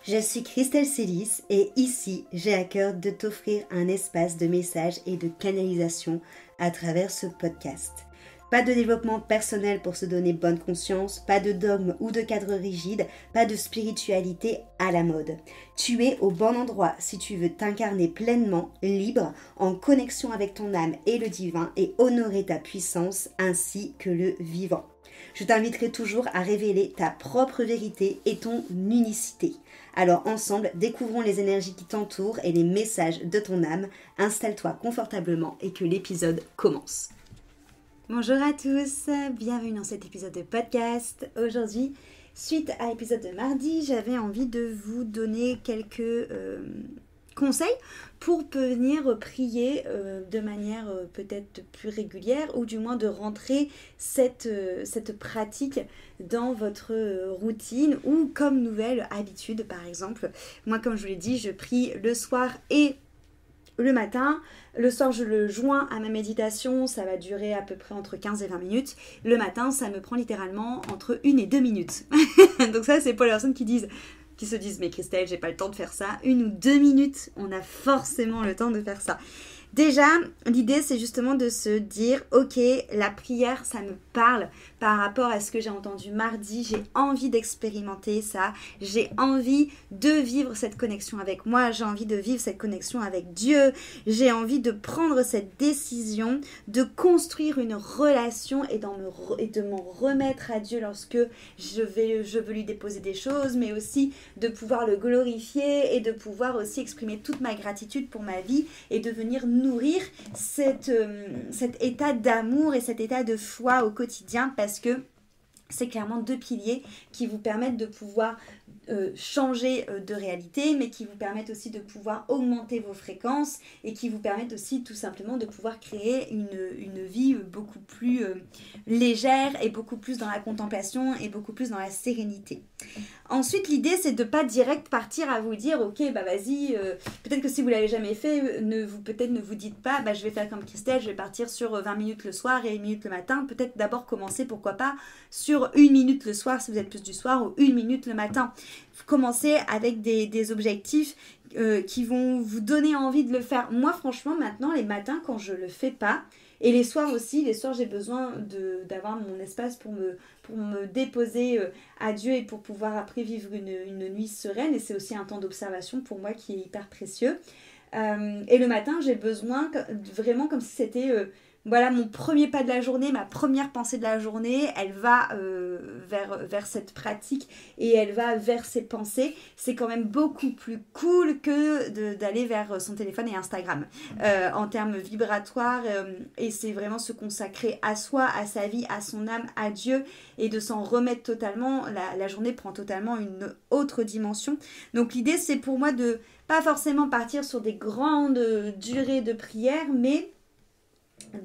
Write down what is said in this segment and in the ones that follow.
Je suis Christelle Célis et ici, j'ai à cœur de t'offrir un espace de messages et de canalisation à travers ce podcast. Pas de développement personnel pour se donner bonne conscience, pas de dogme ou de cadre rigide, pas de spiritualité à la mode. Tu es au bon endroit si tu veux t'incarner pleinement, libre, en connexion avec ton âme et le divin et honorer ta puissance ainsi que le vivant. Je t'inviterai toujours à révéler ta propre vérité et ton unicité. Alors ensemble, découvrons les énergies qui t'entourent et les messages de ton âme. Installe-toi confortablement et que l'épisode commence. Bonjour à tous, bienvenue dans cet épisode de podcast. Aujourd'hui, suite à l'épisode de mardi, j'avais envie de vous donner quelques conseils pour venir prier de manière peut-être plus régulière ou du moins de rentrer cette pratique dans votre routine ou comme nouvelle habitude par exemple. Moi comme je vous l'ai dit, je prie le soir et le matin. Le soir, je le joins à ma méditation, ça va durer à peu près entre 15 et 20 minutes. Le matin, ça me prend littéralement entre 1 et 2 minutes. Donc ça, c'est pour les personnes qui se disent « Mais Christelle, j'ai pas le temps de faire ça. » 1 ou 2 minutes, on a forcément le temps de faire ça. Déjà, l'idée, c'est justement de se dire « Ok, la prière, ça me parle par rapport à ce que j'ai entendu mardi. J'ai envie d'expérimenter ça. J'ai envie de vivre cette connexion avec moi. J'ai envie de vivre cette connexion avec Dieu. J'ai envie de prendre cette décision, de construire une relation et de m'en remettre à Dieu lorsque je veux lui déposer des choses, mais aussi de pouvoir le glorifier et de pouvoir aussi exprimer toute ma gratitude pour ma vie et de venir nourrir cet état d'amour et cet état de foi au quotidien parce que c'est clairement 2 piliers qui vous permettent de pouvoir changer de réalité, mais qui vous permettent aussi de pouvoir augmenter vos fréquences et qui vous permettent aussi tout simplement de pouvoir créer une vie beaucoup plus légère et beaucoup plus dans la contemplation et beaucoup plus dans la sérénité. Ensuite, l'idée, c'est de pas direct partir à vous dire « Ok, bah vas-y, peut-être que si vous l'avez jamais fait, peut-être ne vous dites pas « je vais faire comme Christelle, je vais partir sur 20 minutes le soir et 1 minute le matin. » Peut-être d'abord commencer, pourquoi pas, sur 1 minute le soir si vous êtes plus du soir ou 1 minute le matin. Commencez avec des objectifs qui vont vous donner envie de le faire. Moi, franchement, maintenant, les matins, quand je le fais pas, et les soirs aussi, j'ai besoin d'avoir mon espace pour me déposer à Dieu et pour pouvoir après vivre une nuit sereine. Et c'est aussi un temps d'observation pour moi qui est hyper précieux. Et le matin, j'ai besoin vraiment comme si c'était mon premier pas de la journée, ma première pensée de la journée. Elle va vers cette pratique et elle va vers ses pensées. C'est quand même beaucoup plus cool que d'aller vers son téléphone et Instagram en termes vibratoires. Et c'est vraiment se consacrer à soi, à sa vie, à son âme, à Dieu et de s'en remettre totalement. La journée prend totalement une autre dimension. Donc l'idée, c'est pour moi de pas forcément partir sur des grandes durées de prière, mais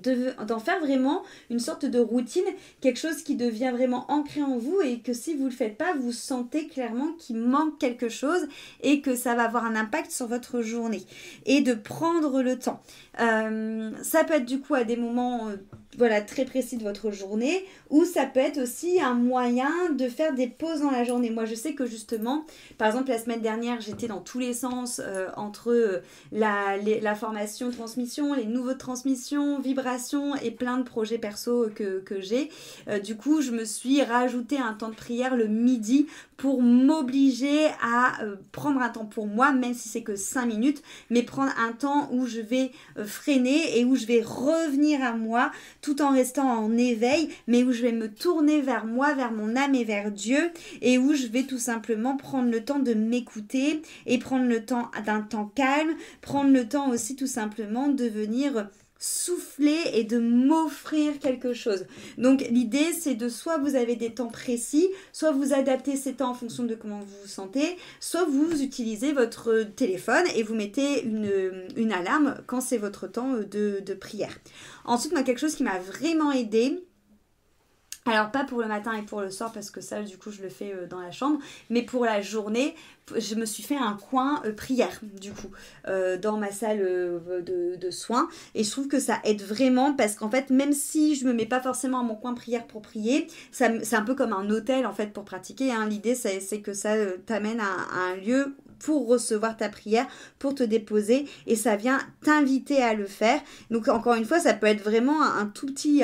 d'en faire vraiment une sorte de routine, quelque chose qui devient vraiment ancré en vous et que si vous ne le faites pas, vous sentez clairement qu'il manque quelque chose et que ça va avoir un impact sur votre journée. Et de prendre le temps. Ça peut être du coup à des moments très précis de votre journée ou ça peut être aussi un moyen de faire des pauses dans la journée. Moi je sais que justement, par exemple la semaine dernière j'étais dans tous les sens entre la formation transmission, les nouveaux transmissions, vibrations et plein de projets perso que j'ai. Du coup je me suis rajouté un temps de prière le midi pour m'obliger à prendre un temps pour moi, même si c'est que 5 minutes, mais prendre un temps où je vais freiner et où je vais revenir à moi tout en restant en éveil, mais où je vais me tourner vers moi, vers mon âme et vers Dieu, et où je vais tout simplement prendre le temps de m'écouter et prendre le temps d'un temps calme, prendre le temps aussi tout simplement de venir souffler et de m'offrir quelque chose. Donc l'idée c'est de soit vous avez des temps précis, soit vous adaptez ces temps en fonction de comment vous vous sentez, soit vous utilisez votre téléphone et vous mettez une alarme quand c'est votre temps de prière. Ensuite, moi quelque chose qui m'a vraiment aidée, Alors pas pour le matin et pour le soir parce que ça du coup je le fais dans la chambre, mais pour la journée je me suis fait un coin prière du coup dans ma salle de soins, et je trouve que ça aide vraiment parce qu'en fait même si je me mets pas forcément à mon coin prière pour prier, c'est un peu comme un hôtel en fait pour pratiquer, hein. L'idée c'est que ça t'amène à un lieu pour recevoir ta prière, pour te déposer, et ça vient t'inviter à le faire. Donc encore une fois, ça peut être vraiment un tout petit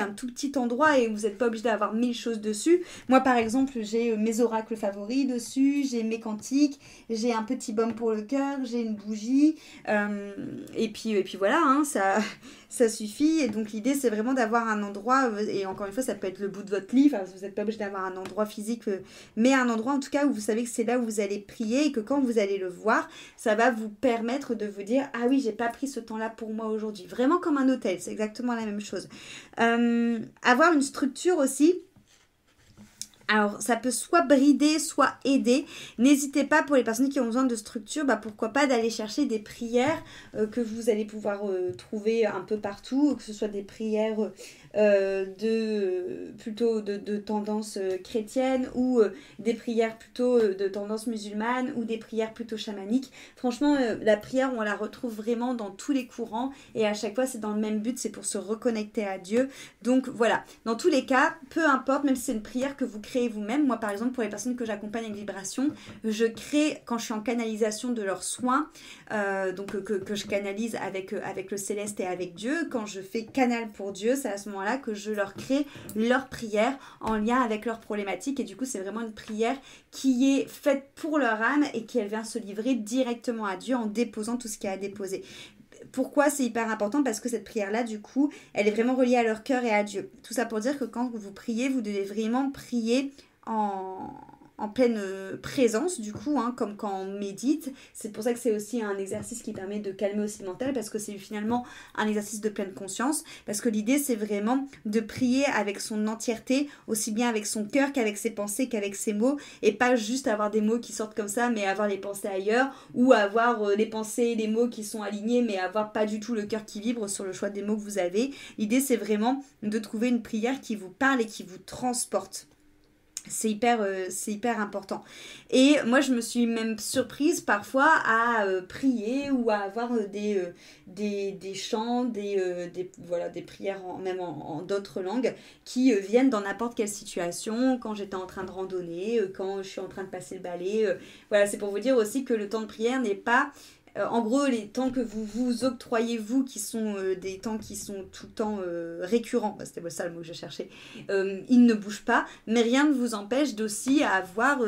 endroit et vous n'êtes pas obligé d'avoir 1000 choses dessus. Moi par exemple, j'ai mes oracles favoris dessus, j'ai mes cantiques, j'ai un petit baume pour le cœur, j'ai une bougie, et puis voilà, hein, ça suffit. Et donc l'idée c'est vraiment d'avoir un endroit, et encore une fois ça peut être le bout de votre lit, enfin vous n'êtes pas obligé d'avoir un endroit physique, mais un endroit en tout cas où vous savez que c'est là où vous allez prier, et que quand vous allez le voir, ça va vous permettre de vous dire ah oui, j'ai pas pris ce temps là pour moi aujourd'hui, vraiment comme un hôtel, c'est exactement la même chose. Avoir une structure aussi. Alors, ça peut soit brider, soit aider. N'hésitez pas, pour les personnes qui ont besoin de structure, pourquoi pas d'aller chercher des prières que vous allez pouvoir trouver un peu partout, que ce soit des prières plutôt de tendance chrétienne, ou des prières plutôt de tendance musulmane, ou des prières plutôt chamaniques. Franchement, la prière, on la retrouve vraiment dans tous les courants, et à chaque fois, c'est dans le même but, c'est pour se reconnecter à Dieu. Donc voilà, dans tous les cas, peu importe, même si c'est une prière que vous créez vous-même. Moi par exemple, pour les personnes que j'accompagne avec vibration, je crée, quand je suis en canalisation de leurs soins, donc que je canalise avec le céleste et avec Dieu, quand je fais canal pour Dieu, c'est à ce moment-là que je leur crée leur prière en lien avec leurs problématiques, et du coup c'est vraiment une prière qui est faite pour leur âme et qui elle vient se livrer directement à Dieu en déposant tout ce qu'il y a à déposer. Pourquoi c'est hyper important? Parce que cette prière-là, du coup, elle est vraiment reliée à leur cœur et à Dieu. Tout ça pour dire que quand vous priez, vous devez vraiment prier en pleine présence, du coup, hein, comme quand on médite. C'est pour ça que c'est aussi un exercice qui permet de calmer aussi le mental, parce que c'est finalement un exercice de pleine conscience, parce que l'idée c'est vraiment de prier avec son entièreté, aussi bien avec son cœur qu'avec ses pensées, qu'avec ses mots, et pas juste avoir des mots qui sortent comme ça, mais avoir les pensées ailleurs, ou avoir les pensées et les mots qui sont alignés, mais avoir pas du tout le cœur qui vibre sur le choix des mots que vous avez. L'idée c'est vraiment de trouver une prière qui vous parle et qui vous transporte. C'est hyper important. Et moi, je me suis même surprise parfois à prier ou à avoir des chants, des prières même en d'autres langues qui viennent dans n'importe quelle situation, quand j'étais en train de randonner, quand je suis en train de passer le balai. Voilà, c'est pour vous dire aussi que le temps de prière n'est pas... En gros, les temps que vous vous octroyez, vous, qui sont des temps qui sont tout le temps récurrents, c'était ça le mot que je cherchais, ils ne bougent pas, mais rien ne vous empêche d'aussi avoir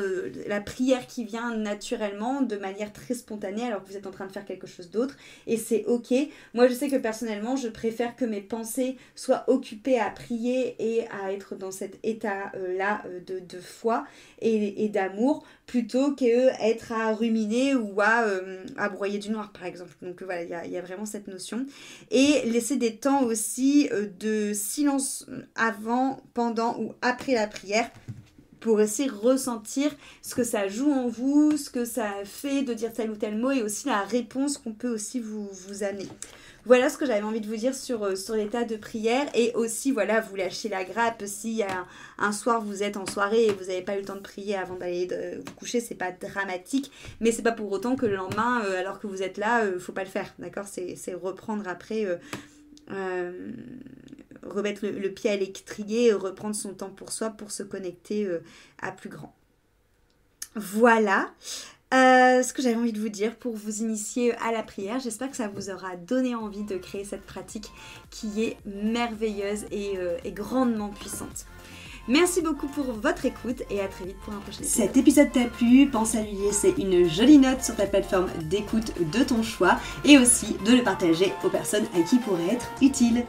la prière qui vient naturellement, de manière très spontanée, alors que vous êtes en train de faire quelque chose d'autre, et c'est ok. Moi, je sais que personnellement, je préfère que mes pensées soient occupées à prier et à être dans cet état-là de foi et d'amour, plutôt qu'être à ruminer ou à broyer du noir par exemple. Donc voilà, il y a vraiment cette notion. Et laisser des temps aussi de silence avant, pendant ou après la prière, pour aussi ressentir ce que ça joue en vous, ce que ça fait de dire tel ou tel mot, et aussi la réponse qu'on peut aussi vous amener. Voilà ce que j'avais envie de vous dire sur l'état de prière. Et aussi, voilà, vous lâchez la grappe. Si y a un soir, vous êtes en soirée et vous n'avez pas eu le temps de prier avant d'aller vous coucher, c'est pas dramatique. Mais c'est pas pour autant que le lendemain, alors que vous êtes là, faut pas le faire. D'accord ? C'est reprendre après... remettre le pied à l'étrier, reprendre son temps pour soi, pour se connecter à plus grand. Voilà ce que j'avais envie de vous dire pour vous initier à la prière. J'espère que ça vous aura donné envie de créer cette pratique qui est merveilleuse et grandement puissante. Merci beaucoup pour votre écoute et à très vite pour un prochain épisode. Cet épisode t'a plu, pense à lui laisser une jolie note sur ta plateforme d'écoute de ton choix et aussi de le partager aux personnes à qui il pourrait être utile.